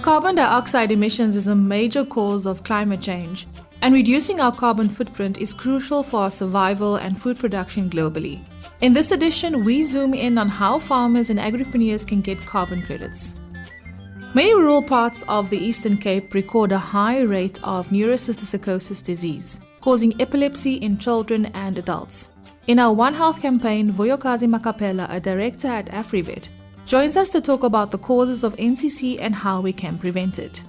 Carbon dioxide emissions is a major cause of climate change, and reducing our carbon footprint is crucial for our survival and food production globally. In this edition, we zoom in on how farmers and agripreneurs can get carbon credits. Many rural parts of the Eastern Cape record a high rate of neurocysticercosis disease, causing epilepsy in children and adults. In our OneHealth campaign, Vuyokazi Makapela, a director at Afrivet, joins us to talk about the causes of NCC and how we can prevent it.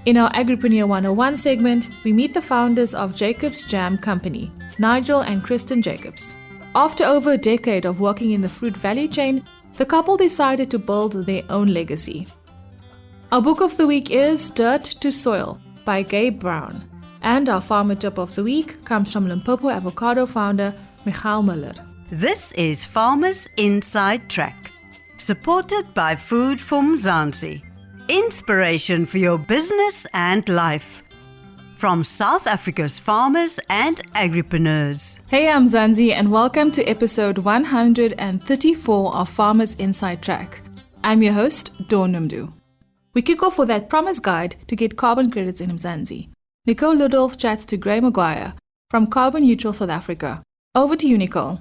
In our Agripreneur 101 segment, we meet the founders of Jacobs Jam Company, Nigel and Christynn Jacobs. After over a decade of working in the fruit value chain, the couple decided to build their own legacy. Our book of the week is Dirt to Soil by Gabe Brown, and our farmer tip of the week comes from Limpopo avocado founder Muller. This is Farmers Inside Track, supported by Food for Mzansi. Inspiration for your business and life. From South Africa's farmers and agripreneurs. Hey, I'm Mzansi and welcome to episode 134 of Farmers Inside Track. I'm your host, Dawn Numdu. We kick off with that promise guide to get carbon credits in Mzansi. Nicole Ludolf chats to Gray Maguire from Carbon Neutral South Africa. Over to you, Nicole.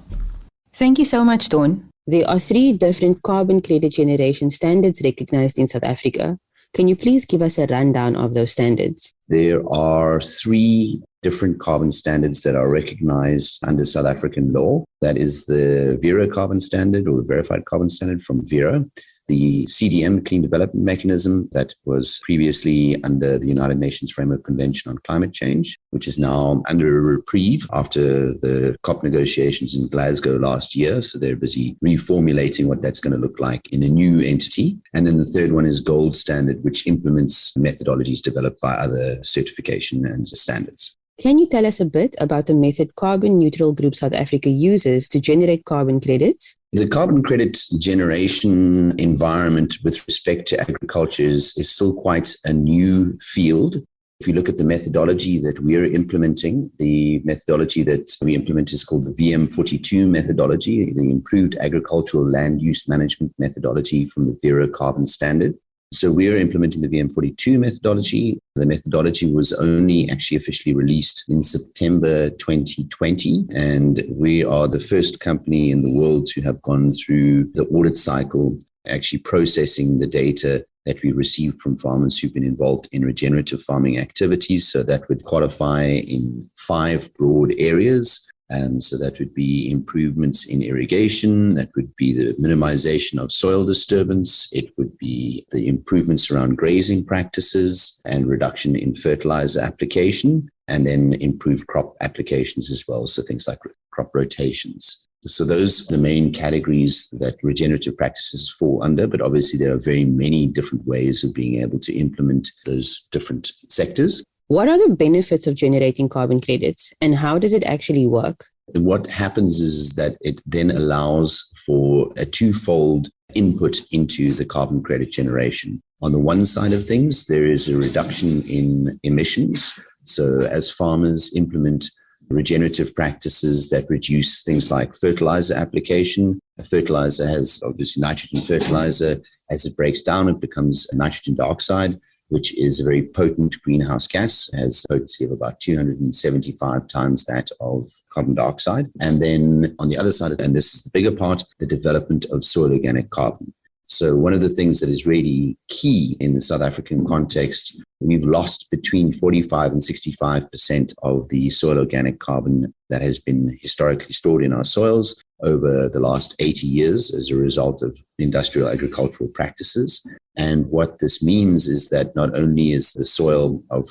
Thank you so much, Dawn. There are 3 different carbon credit generation standards recognized in South Africa. Can you please give us a rundown of those standards? There are 3 different carbon standards that are recognized under South African law. That is the Vera carbon standard, or the verified carbon standard from Vera, the CDM, Clean Development Mechanism, that was previously under the United Nations Framework Convention on Climate Change, which is now under a reprieve after the COP negotiations in Glasgow last year. So they're busy reformulating what that's going to look like in a new entity. And then the third one is Gold Standard, which implements methodologies developed by other certification and standards. Can you tell us a bit about the method Carbon Neutral Group South Africa uses to generate carbon credits? The carbon credit generation environment with respect to agriculture is still quite a new field. If you look at the methodology that we're implementing, the methodology that we implement is called the VM42 methodology, the Improved Agricultural Land Use Management methodology from the Vera Carbon Standard. So we're implementing the VM42 methodology. The methodology was only actually officially released in September 2020, and we are the first company in the world to have gone through the audit cycle, actually processing the data that we received from farmers who've been involved in regenerative farming activities. So that would qualify in 5 broad areas. So that would be improvements in irrigation, that would be the minimization of soil disturbance, it would be the improvements around grazing practices and reduction in fertilizer application, and then improved crop applications as well, so things like crop rotations. So those are the main categories that regenerative practices fall under, but obviously there are very many different ways of being able to implement those different sectors. What are the benefits of generating carbon credits, and how does it actually work? What happens is that it then allows for a twofold input into the carbon credit generation. On the one side of things, there is a reduction in emissions. So as farmers implement regenerative practices that reduce things like fertilizer application, a fertilizer has obviously nitrogen fertilizer. As it breaks down, it becomes nitrogen dioxide, which is a very potent greenhouse gas, has a potency of about 275 times that of carbon dioxide. And then on the other side, and this is the bigger part, the development of soil organic carbon. So one of the things that is really key in the South African context, we've lost between 45 and 65% of the soil organic carbon that has been historically stored in our soils over the last 80 years as a result of industrial agricultural practices. And what this means is that not only is the soil of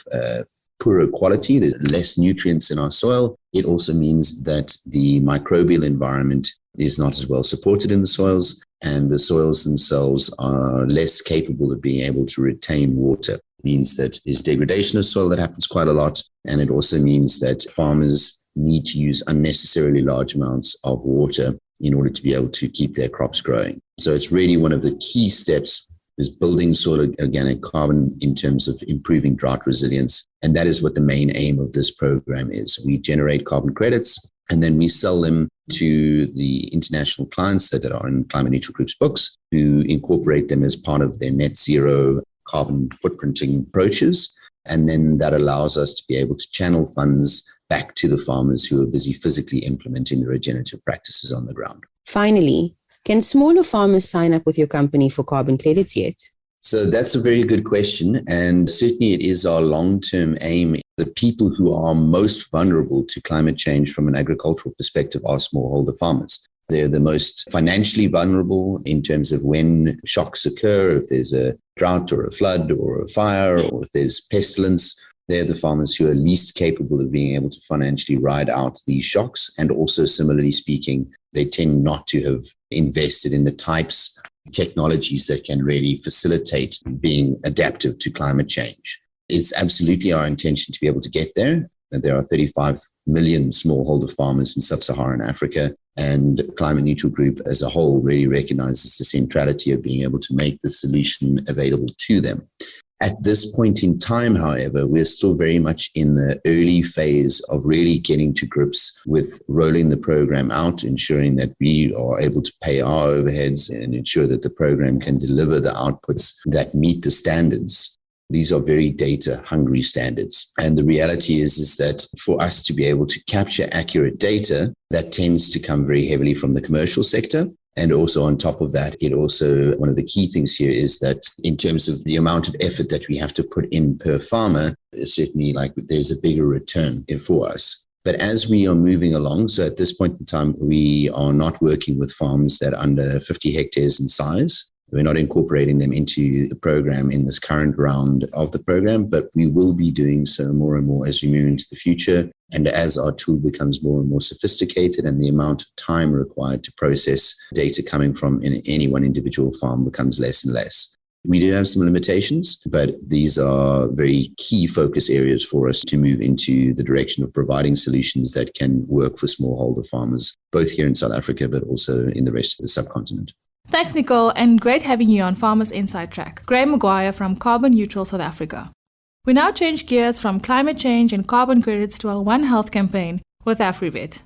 poorer quality, there's less nutrients in our soil, it also means that the microbial environment is not as well supported in the soils, and the soils themselves are less capable of being able to retain water. It means that there's degradation of soil that happens quite a lot, and it also means that farmers need to use unnecessarily large amounts of water in order to be able to keep their crops growing. So it's really one of the key steps is building soil organic carbon in terms of improving drought resilience. And that is what the main aim of this program is. We generate carbon credits and then we sell them to the international clients that are in Climate Neutral Group's books, who incorporate them as part of their net zero carbon footprinting approaches. And then that allows us to be able to channel funds back to the farmers who are busy physically implementing the regenerative practices on the ground. Finally, can smaller farmers sign up with your company for carbon credits yet? So that's a very good question. And certainly it is our long-term aim. The people who are most vulnerable to climate change from an agricultural perspective are smallholder farmers. They're the most financially vulnerable in terms of when shocks occur, if there's a drought or a flood or a fire or if there's pestilence. They're the farmers who are least capable of being able to financially ride out these shocks. And also, similarly speaking, they tend not to have invested in the types of technologies that can really facilitate being adaptive to climate change. It's absolutely our intention to be able to get there. There are 35 million smallholder farmers in sub-Saharan Africa, and Climate Neutral Group as a whole really recognizes the centrality of being able to make the solution available to them. At this point in time, however, we're still very much in the early phase of really getting to grips with rolling the program out, ensuring that we are able to pay our overheads and ensure that the program can deliver the outputs that meet the standards. These are very data-hungry standards. And the reality is that for us to be able to capture accurate data, that tends to come very heavily from the commercial sector. And also on top of that, one of the key things here is that in terms of the amount of effort that we have to put in per farmer, certainly there's a bigger return for us. But as we are moving along, so at this point in time, we are not working with farms that are under 50 hectares in size. We're not incorporating them into the program in this current round of the program, but we will be doing so more and more as we move into the future. And as our tool becomes more and more sophisticated and the amount of time required to process data coming from any one individual farm becomes less and less. We do have some limitations, but these are very key focus areas for us to move into the direction of providing solutions that can work for smallholder farmers, both here in South Africa, but also in the rest of the subcontinent. Thanks, Nicole, and great having you on Farmers Inside Track. Graham Maguire from Carbon Neutral South Africa. We now change gears from climate change and carbon credits to our OneHealth campaign with Afrivet.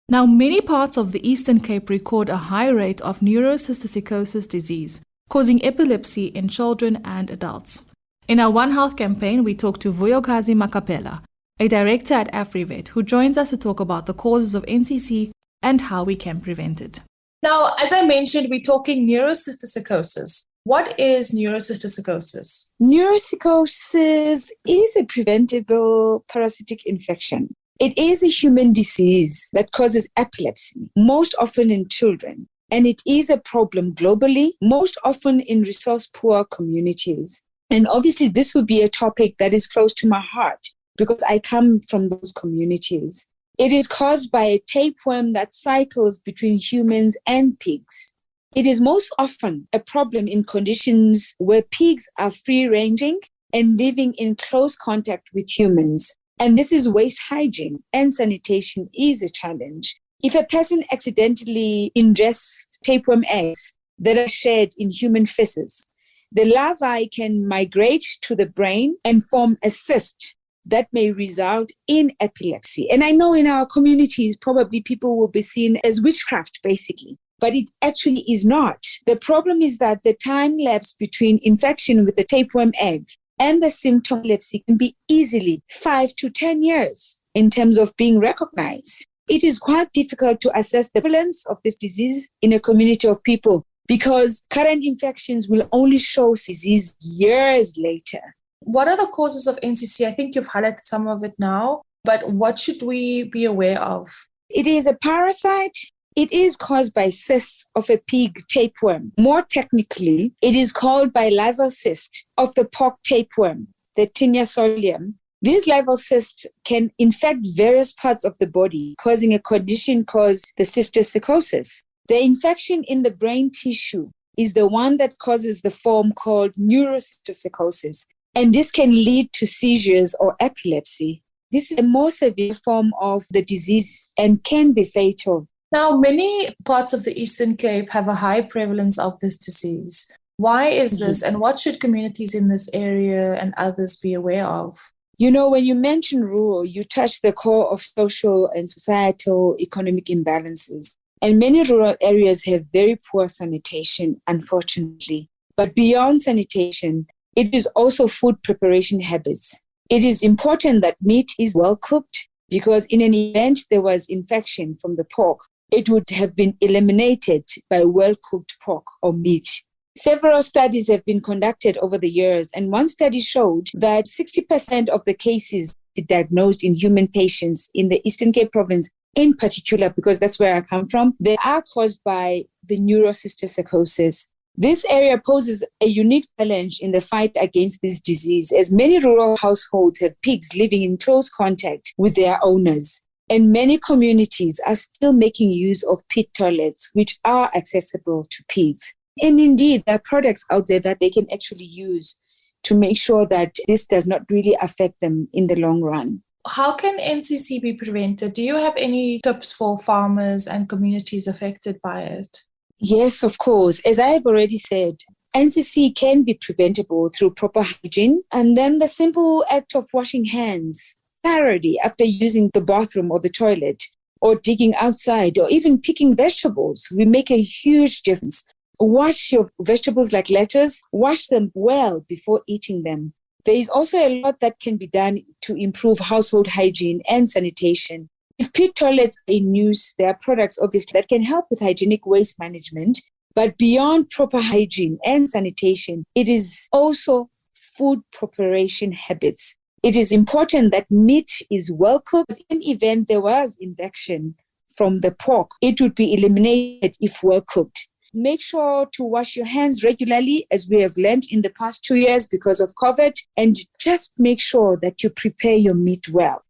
Now, many parts of the Eastern Cape record a high rate of neurocysticercosis disease, causing epilepsy in children and adults. In our OneHealth campaign, we talk to Vuyokazi Makapela, a director at Afrivet, who joins us to talk about the causes of NCC and how we can prevent it. Now, as I mentioned, we're talking neurocysticercosis. What is neurocysticercosis? Neurocysticercosis is a preventable parasitic infection. It is a human disease that causes epilepsy, most often in children. And it is a problem globally, most often in resource-poor communities. And obviously, this would be a topic that is close to my heart because I come from those communities. It is caused by a tapeworm that cycles between humans and pigs. It is most often a problem in conditions where pigs are free-ranging and living in close contact with humans. And this is waste hygiene and sanitation is a challenge. If a person accidentally ingests tapeworm eggs that are shed in human feces, the larvae can migrate to the brain and form a cyst that may result in epilepsy. And I know in our communities, probably people will be seen as witchcraft, basically, but it actually is not. The problem is that the time lapse between infection with the tapeworm egg and the symptom epilepsy can be easily 5 to 10 years in terms of being recognized. It is quite difficult to assess the prevalence of this disease in a community of people because current infections will only show disease years later. What are the causes of NCC? I think you've highlighted some of it now, but what should we be aware of? It is a parasite. It is caused by cysts of a pig tapeworm. More technically, it is called bilateral cyst of the pork tapeworm, the Tinea solium. These larval cysts can infect various parts of the body, causing a condition called the cysticercosis. The infection in the brain tissue is the one that causes the form called neurocysticercosis. And this can lead to seizures or epilepsy. This is a more severe form of the disease and can be fatal. Now, many parts of the Eastern Cape have a high prevalence of this disease. Why is this, and what should communities in this area and others be aware of? You know, when you mention rural, you touch the core of social and societal economic imbalances. And many rural areas have very poor sanitation, unfortunately. But beyond sanitation, It is also food preparation habits. It is important that meat is well cooked because in an event there was infection from the pork, it would have been eliminated by well-cooked pork or meat. Several studies have been conducted over the years, and one study showed that 60% of the cases diagnosed in human patients in the Eastern Cape province, in particular, because that's where I come from, they are caused by the neurocysticercosis. This area poses a unique challenge in the fight against this disease, as many rural households have pigs living in close contact with their owners. And many communities are still making use of pit toilets, which are accessible to pigs. And indeed, there are products out there that they can actually use to make sure that this does not really affect them in the long run. How can NCC be prevented? Do you have any tips for farmers and communities affected by it? Yes, of course. As I have already said, NCC can be preventable through proper hygiene and then the simple act of washing hands thoroughly after using the bathroom or the toilet, or digging outside, or even picking vegetables will make a huge difference. Wash your vegetables like lettuce, wash them well before eating them. There is also a lot that can be done to improve household hygiene and sanitation. If pit toilets are in use, there are products obviously that can help with hygienic waste management, but beyond proper hygiene and sanitation, it is also food preparation habits. It is important that meat is well cooked. In the event there was infection from the pork, it would be eliminated if well cooked. Make sure to wash your hands regularly, as we have learned in the past 2 years because of COVID, and just make sure that you prepare your meat well.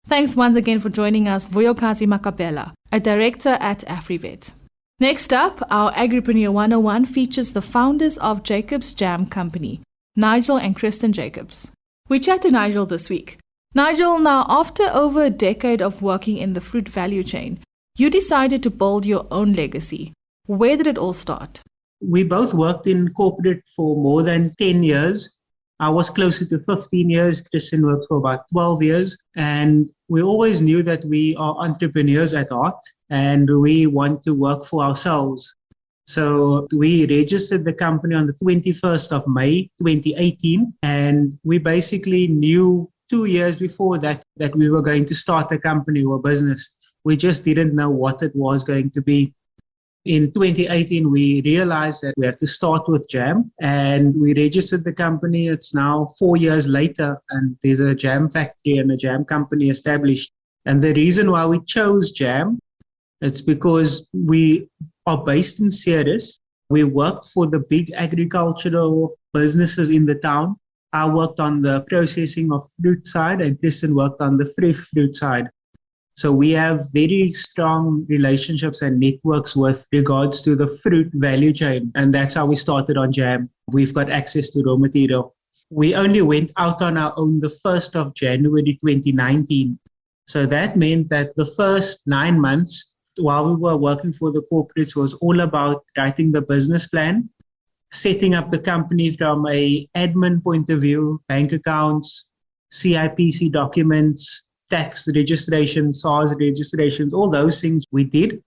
Thanks once again for joining us, Vuyokazi Makapela, a director at Afrivet. Next up, our Agripreneur 101 features the founders of Jacobs Jam Company, Nigel and Christynn Jacobs. We chat to Nigel this week. Nigel, now after over a decade of working in the fruit value chain, you decided to build your own legacy. Where did it all start? We both worked in corporate for more than 10 years. I was closer to 15 years. Christynn worked for about 12 years. And we always knew that we are entrepreneurs at heart and we want to work for ourselves. So we registered the company on the 21st of May, 2018. And we basically knew 2 years before that we were going to start a company or a business. We just didn't know what it was going to be. In 2018, we realized that we have to start with jam, and we registered the company. It's now 4 years later, and there's a jam factory and a jam company established. And the reason why we chose jam, it's because we are based in Ceres. We worked for the big agricultural businesses in the town. I worked on the processing of fruit side, and Christynn worked on the fresh fruit side. So we have very strong relationships and networks with regards to the fruit value chain. And that's how we started on jam. We've got access to raw material. We only went out on our own the 1st of January 2019. So that meant that the first 9 months while we were working for the corporates was all about writing the business plan, setting up the company from a admin point of view, bank accounts, CIPC documents, tax registration, SARS registrations, all those things we did.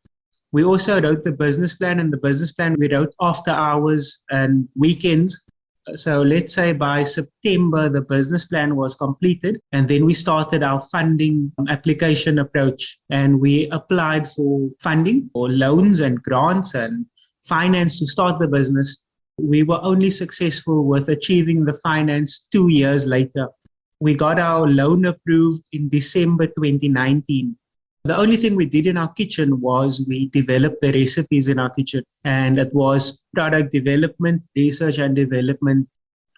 We also wrote the business plan, and the business plan we wrote after hours and weekends. So let's say by September, the business plan was completed, and then we started our funding application approach, and we applied for funding or loans and grants and finance to start the business. We were only successful with achieving the finance 2 years later. We got our loan approved in December 2019. The only thing we did in our kitchen was we developed the recipes in our kitchen, and it was product development, research and development.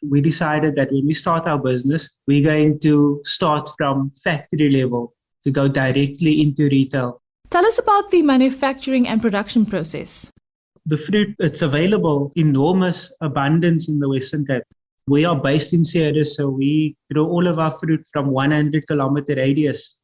We decided that when we start our business, we're going to start from factory level to go directly into retail. Tell us about the manufacturing and production process. The fruit, it's available in enormous abundance in the Western Cape. We are based in Ceres, so we grow all of our fruit from 100 kilometer radius.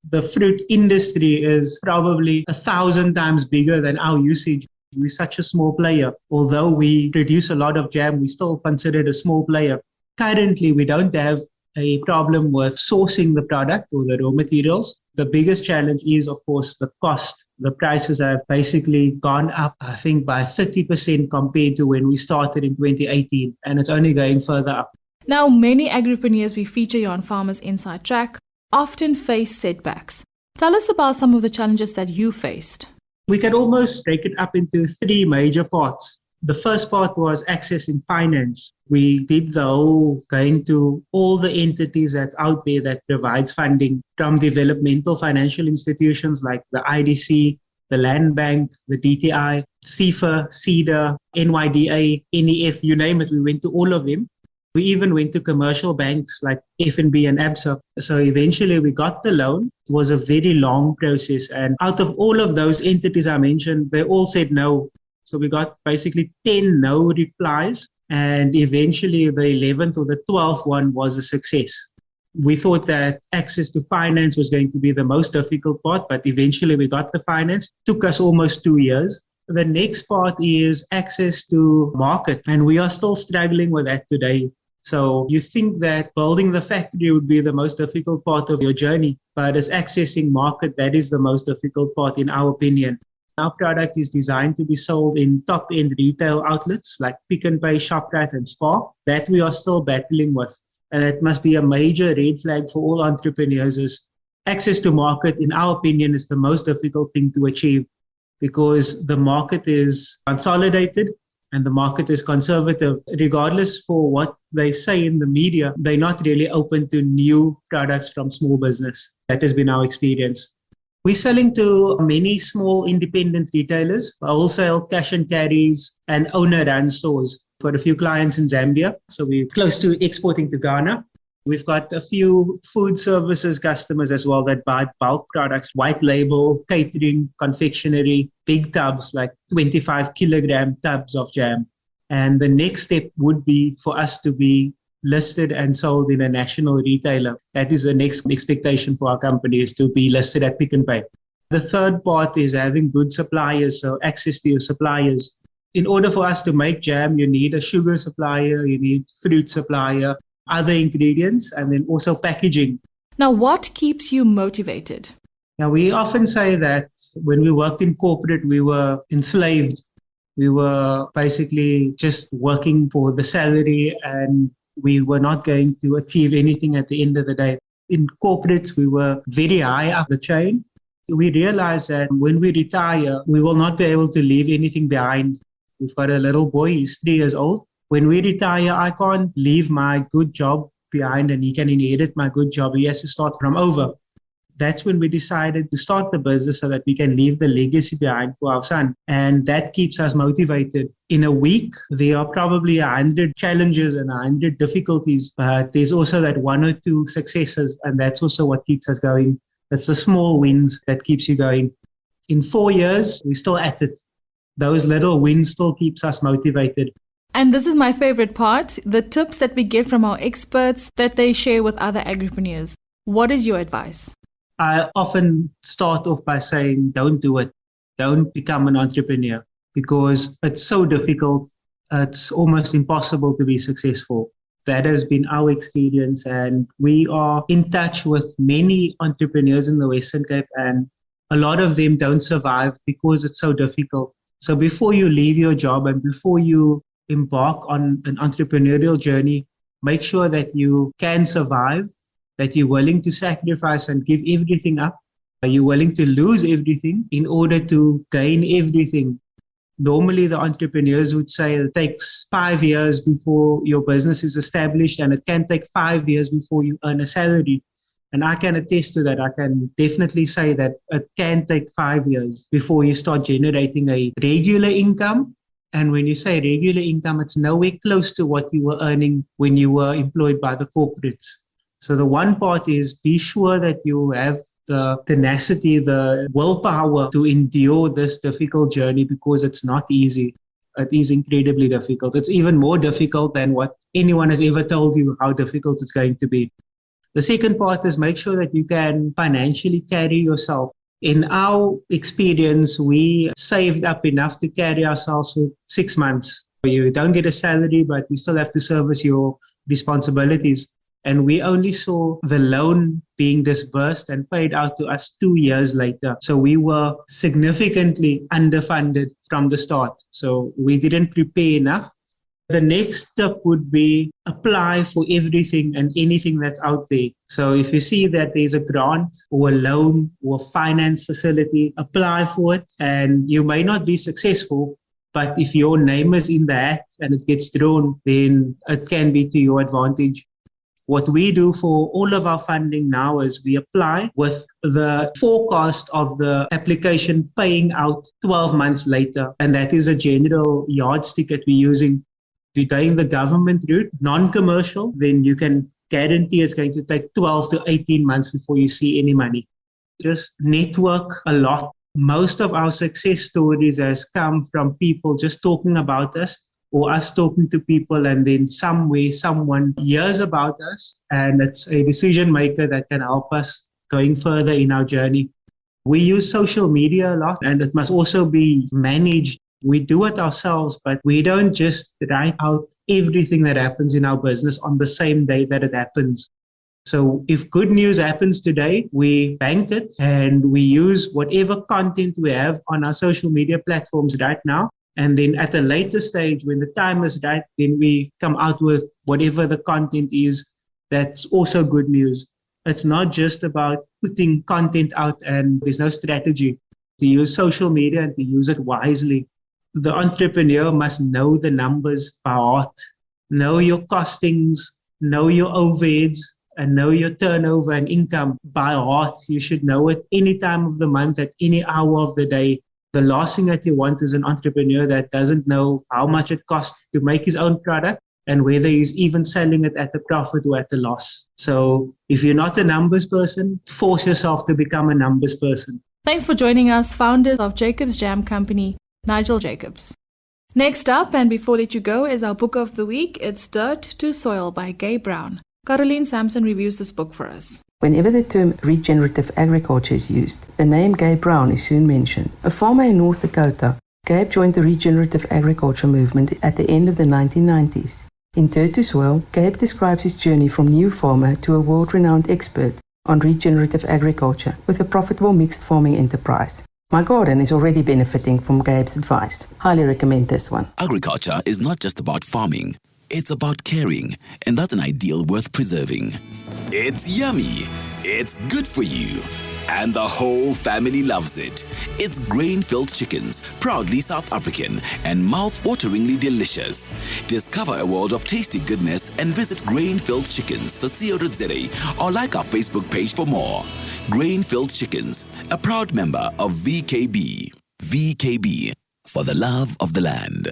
The fruit industry is probably 1,000 times bigger than our usage. We're such a small player. Although we produce a lot of jam, we still consider it a small player. Currently, we don't have a problem with sourcing the product or the raw materials. The biggest challenge is, of course, the cost. The prices have basically gone up, I think, by 30% compared to when we started in 2018, and it's only going further up. Now, many agripreneurs we feature here on Farmers Inside Track often face setbacks. Tell us about some of the challenges that you faced. We can almost break it up into three major parts. The first part was accessing finance. We did the whole going to all the entities that's out there that provides funding, from developmental financial institutions like the IDC, the Land Bank, the DTI, CIFA, CEDA, NYDA, NEF, you name it. We went to all of them. We even went to commercial banks like FNB and ABSA. So eventually we got the loan. It was a very long process. And out of all of those entities I mentioned, they all said no. So we got basically 10 no replies. And eventually the 11th or the 12th one was a success. We thought that access to finance was going to be the most difficult part, but eventually we got the finance. It took us almost 2 years. The next part is access to market. And we are still struggling with that today. So you think that building the factory would be the most difficult part of your journey, but as accessing market, that is the most difficult part in our opinion. Our product is designed to be sold in top-end retail outlets like Pick n Pay, Shoprite and Spar. That we are still battling with. And it must be a major red flag for all entrepreneurs is access to market, in our opinion, is the most difficult thing to achieve because the market is consolidated and the market is conservative. Regardless for what they say in the media, they're not really open to new products from small business. That has been our experience. We're selling to many small independent retailers, wholesale, cash and carries, and owner-run stores. For a few clients in Zambia, so we're close to exporting to Ghana. We've got a few food services customers as well that buy bulk products, white label, catering, confectionery, big tubs like 25 kilogram tubs of jam. And the next step would be for us to be listed and sold in a national retailer. That is the next expectation for our company, is to be listed at Pick n Pay. The third part is having good suppliers, so access to your suppliers. In order for us to make jam, you need a sugar supplier, you need fruit supplier, other ingredients, and then also packaging. Now, what keeps you motivated? Now, we often say that when we worked in corporate, we were enslaved. We were basically just working for the salary and we were not going to achieve anything at the end of the day. In corporate, we were very high up the chain. We realized that when we retire, we will not be able to leave anything behind. We've got a little boy, he's 3 years old. When we retire, I can't leave my good job behind and he can inherit my good job. He has to start from over. That's when we decided to start the business so that we can leave the legacy behind for our son. And that keeps us motivated. In a week, there are probably 100 challenges and 100 difficulties, but there's also that 1 or 2 successes. And that's also what keeps us going. It's the small wins that keeps you going. In 4 years, we're still at it. Those little wins still keeps us motivated. And this is my favorite part, the tips that we get from our experts that they share with other agripreneurs. What is your advice? I often start off by saying, don't do it. Don't become an entrepreneur because it's so difficult. It's almost impossible to be successful. That has been our experience. And we are in touch with many entrepreneurs in the Western Cape and a lot of them don't survive because it's so difficult. So before you leave your job and before you embark on an entrepreneurial journey, make sure that you can survive, that you're willing to sacrifice and give everything up. Are you willing to lose everything in order to gain everything? Normally, the entrepreneurs would say it takes 5 years before your business is established and it can take 5 years before you earn a salary. And I can attest to that. I can definitely say that it can take 5 years before you start generating a regular income. And when you say regular income, it's nowhere close to what you were earning when you were employed by the corporates. So the one part is be sure that you have the tenacity, the willpower to endure this difficult journey because it's not easy. It is incredibly difficult. It's even more difficult than what anyone has ever told you how difficult it's going to be. The second part is make sure that you can financially carry yourself. In our experience, we saved up enough to carry ourselves for 6 months. You don't get a salary, but you still have to service your responsibilities. And we only saw the loan being disbursed and paid out to us 2 years later. So we were significantly underfunded from the start. So we didn't prepare enough. The next step would be apply for everything and anything that's out there. So if you see that there's a grant or a loan or a finance facility, apply for it. And you may not be successful, but if your name is in the hat and it gets drawn, then it can be to your advantage. What we do for all of our funding now is we apply with the forecast of the application paying out 12 months later. And that is a general yardstick that we're using. If you're going the government route, non-commercial, then you can guarantee it's going to take 12 to 18 months before you see any money. Just network a lot. Most of our success stories has come from people just talking about us or us talking to people, and then somewhere someone hears about us and it's a decision maker that can help us going further in our journey. We use social media a lot, and it must also be managed. We do it ourselves, but we don't just write out everything that happens in our business on the same day that it happens. So if good news happens today, we bank it and we use whatever content we have on our social media platforms right now. And then at a later stage, when the time is right, then we come out with whatever the content is that's also good news. It's not just about putting content out and there's no strategy. To use social media and to use it wisely. The entrepreneur must know the numbers by heart, know your costings, know your overheads, and know your turnover and income by heart. You should know it any time of the month, at any hour of the day. The last thing that you want is an entrepreneur that doesn't know how much it costs to make his own product and whether he's even selling it at a profit or at a loss. So if you're not a numbers person, force yourself to become a numbers person. Thanks for joining us, founders of Jacobs Jam Company, Nigel Jacobs. Next up, and before I let you go, is our book of the week. It's Dirt to Soil by Gabe Brown. Caroline Sampson reviews this book for us. Whenever the term regenerative agriculture is used, the name Gabe Brown is soon mentioned. A farmer in North Dakota, Gabe joined the regenerative agriculture movement at the end of the 1990s. In Dirt to Soil, Gabe describes his journey from new farmer to a world-renowned expert on regenerative agriculture with a profitable mixed farming enterprise. My garden is already benefiting from Gabe's advice. Highly recommend this one. Agriculture is not just about farming. It's about caring, and that's an ideal worth preserving. It's yummy. It's good for you. And the whole family loves it. It's grain-filled chickens, proudly South African and mouth-wateringly delicious. Discover a world of tasty goodness and visit grainfilledchickens.co.za or like our Facebook page for more. Grain-filled chickens, a proud member of VKB. VKB, for the love of the land.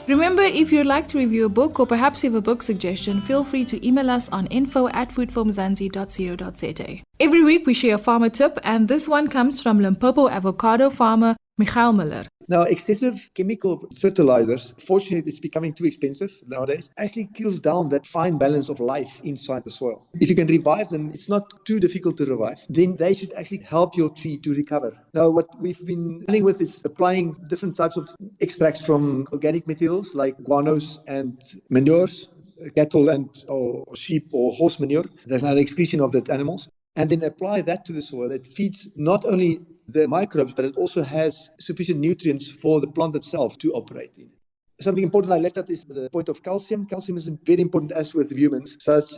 Remember, if you'd like to review a book or perhaps have a book suggestion, feel free to email us on info@foodformzansi.co.za. Every week we share a farmer tip, and this one comes from Limpopo avocado farmer Muller. Now, excessive chemical fertilizers, fortunately, it's becoming too expensive nowadays, actually kills down that fine balance of life inside the soil. If you can revive them, it's not too difficult to revive, then they should actually help your tree to recover. Now, what we've been dealing with is applying different types of extracts from organic materials like guanos and manures, cattle and or sheep or horse manure. There's an excretion of that animals. And then apply that to the soil. It feeds not only the microbes, but it also has sufficient nutrients for the plant itself to operate in. Something important I left out is the point of calcium. Calcium is very important as with humans.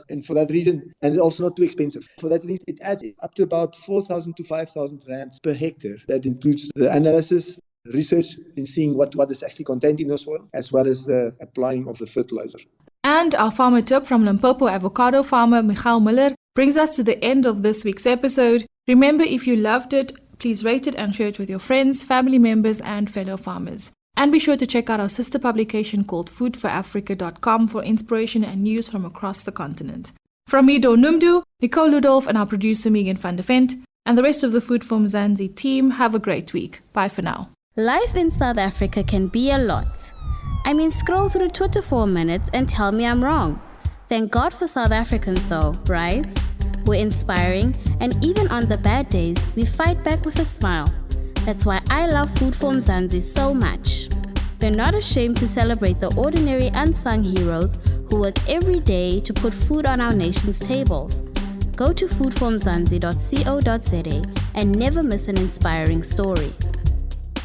And for that reason, and it's also not too expensive. For that reason, it adds up to about 4,000 to 5,000 rands per hectare. That includes the analysis, research in seeing what is actually contained in the soil, as well as the applying of the fertilizer. And our farmer tip from Limpopo avocado farmer Muller brings us to the end of this week's episode. Remember, if you loved it, please rate it and share it with your friends, family members, and fellow farmers. And be sure to check out our sister publication called foodforafrica.com for inspiration and news from across the continent. From me, Dawn Numdu, Nicole Ludolf, and our producer Megan van der Vent, and the rest of the Food for Mzansi team, have a great week. Bye for now. Life in South Africa can be a lot. Scroll through Twitter for a minute and tell me I'm wrong. Thank God for South Africans though, right? We're inspiring, and even on the bad days, we fight back with a smile. That's why I love Food for Mzansi so much. We're not ashamed to celebrate the ordinary unsung heroes who work every day to put food on our nation's tables. Go to foodformzansi.co.za and never miss an inspiring story.